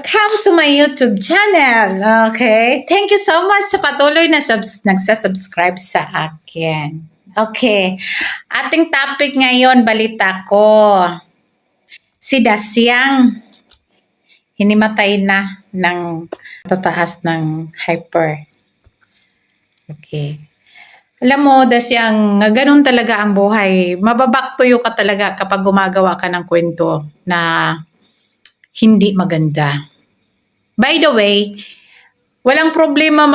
Welcome to my YouTube channel. Okay? Thank you so much sa patuloy na nagsasubscribe sa akin. Okay. Ating topic ngayon, balita ko. Si Dasyang hinimatay na ng tataas ng hyper. Okay. Alam mo, Dasyang, ganun talaga ang buhay. Mababaktuyo ka talaga kapag gumagawa ka ng kwento na hindi maganda. By the way, walang problema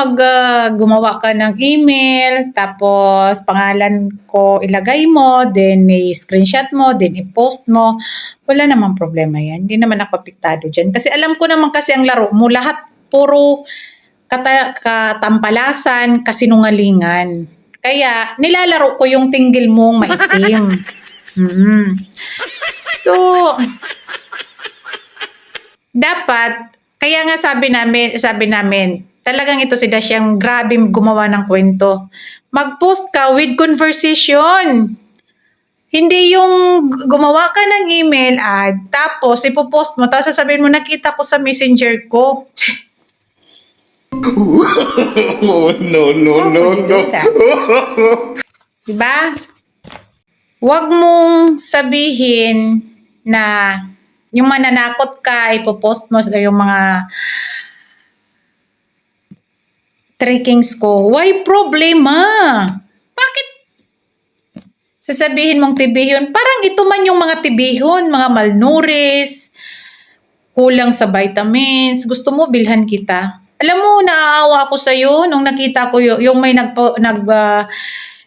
gumawa ka ng email, tapos pangalan ko ilagay mo, then i-screenshot mo, then i-post mo. Wala namang problema yan. Hindi naman ako apektado dyan. Kasi alam ko naman kasi ang laro mo, lahat puro katampalasan, kasinungalingan. Kaya nilalaro ko yung tinggil mong maitim. So, dapat, kaya nga sabi namin, talagang ito si Dasyang grabe gumawa ng kwento. Mag-post ka with conversation. Hindi yung gumawa ka ng email ad, tapos ipopost mo, tapos sasabihin mo, nakita ko sa messenger ko. No. Diba? Huwag mong sabihin na yung mananakot ka, ipopost mo sa yung mga trickings ko. Why problema? Bakit sasabihin mong tibihon? Parang ito man yung mga tibihon, mga malnourished, kulang sa vitamins. Gusto mo, bilhan kita. Alam mo, naaawa ako sa'yo nung nakita ko yung may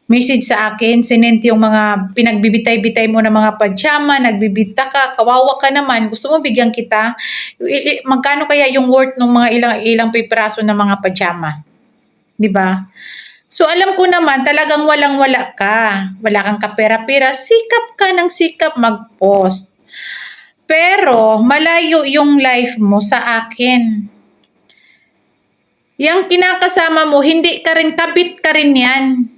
message sa akin, sinent yung mga pinagbibitay-bitay mo ng mga pajama, nagbibita ka, kawawa ka naman, gusto mo bigyan kita? Magkano kaya yung worth ng mga ilang pipiraso ng mga pajama? Diba? So alam ko naman, talagang walang-wala ka. Wala kang kapera-pera, sikap ka ng sikap mag-post. Pero malayo yung life mo sa akin. Yang kinakasama mo, hindi ka rin, kabit ka rin yan.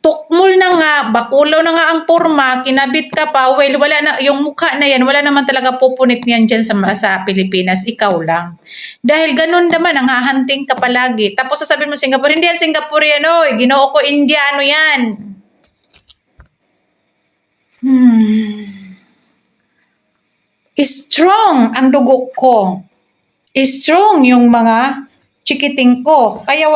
Tukmol na nga, bakulaw na nga ang porma, kinabit ka pa, well, wala na, yung mukha na yan, wala naman talaga pupunit niyan dyan sa Pilipinas, ikaw lang. Dahil ganun naman, ang hahanting ka palagi. Tapos sasabihin mo Singapore, hindi yan Singaporeano, ginoo ko Indiano yan. Strong ang dugo ko. Strong yung mga chikiting ko. Kaya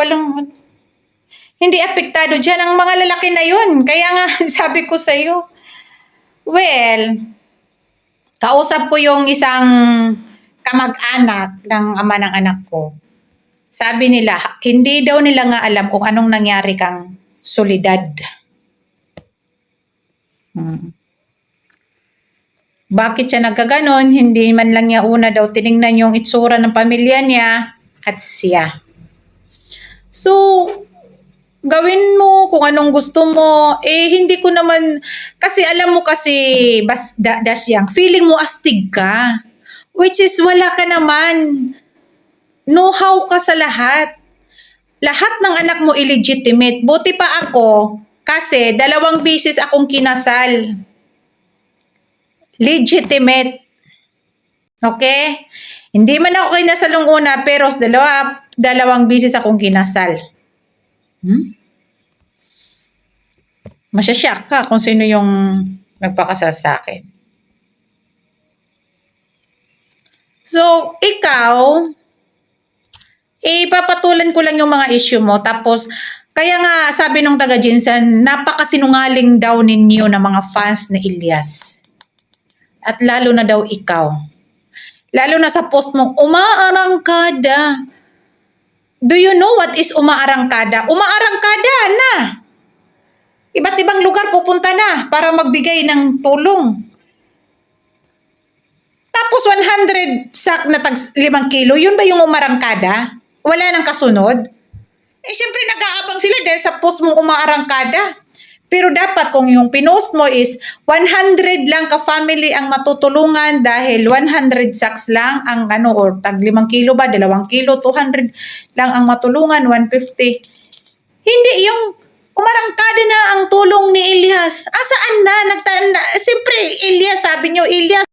hindi apektado dyan ang mga lalaki na yun. Kaya nga, sabi ko sa'yo, well, kausap ko yung isang kamag-anak ng ama ng anak ko. Sabi nila, hindi daw nila nga alam kung anong nangyari kang solidad. Bakit siya nagkaganon? Hindi man lang niya una daw tiningnan yung itsura ng pamilya niya at siya. So, gawin mo kung anong gusto mo. Hindi ko naman, kasi alam mo kasi, Dasyang, feeling mo astig ka. Which is, wala ka naman. Know-how ka sa lahat. Lahat ng anak mo illegitimate. Buti pa ako, kasi 2 beses akong kinasal. Legitimate. Okay? Hindi man ako kinasal nung una, pero 2 beses akong kinasal. Masyasyak ka kung sino yung nagpakasal sa akin. So, ikaw, ipapatulan ko lang yung mga issue mo. Tapos, kaya nga sabi nung taga-Jinsan, napakasinungaling daw ninyo ng mga fans ni Ilyas. At lalo na daw ikaw. Lalo na sa post mong, umaarangkada. Do you know what is umaarangkada? Umaarangkada na. Iba't ibang lugar pupunta na para magbigay ng tulong. Tapos 100 sak na tag 5 kilo, yun ba yung umarangkada? Wala nang kasunod? Siyempre nag-aabang sila dahil sa post mong umaarangkada. Pero dapat kung yung pinost mo is 100 lang ka-family ang matutulungan dahil 100 sacks lang ang or tag 5 kilo ba, 2 kilo, 200 lang ang matulungan, 150. Hindi yung umarangkada na ang tulong ni Ilyas. Asaan na? Siyempre, Ilyas, sabi nyo, Ilyas,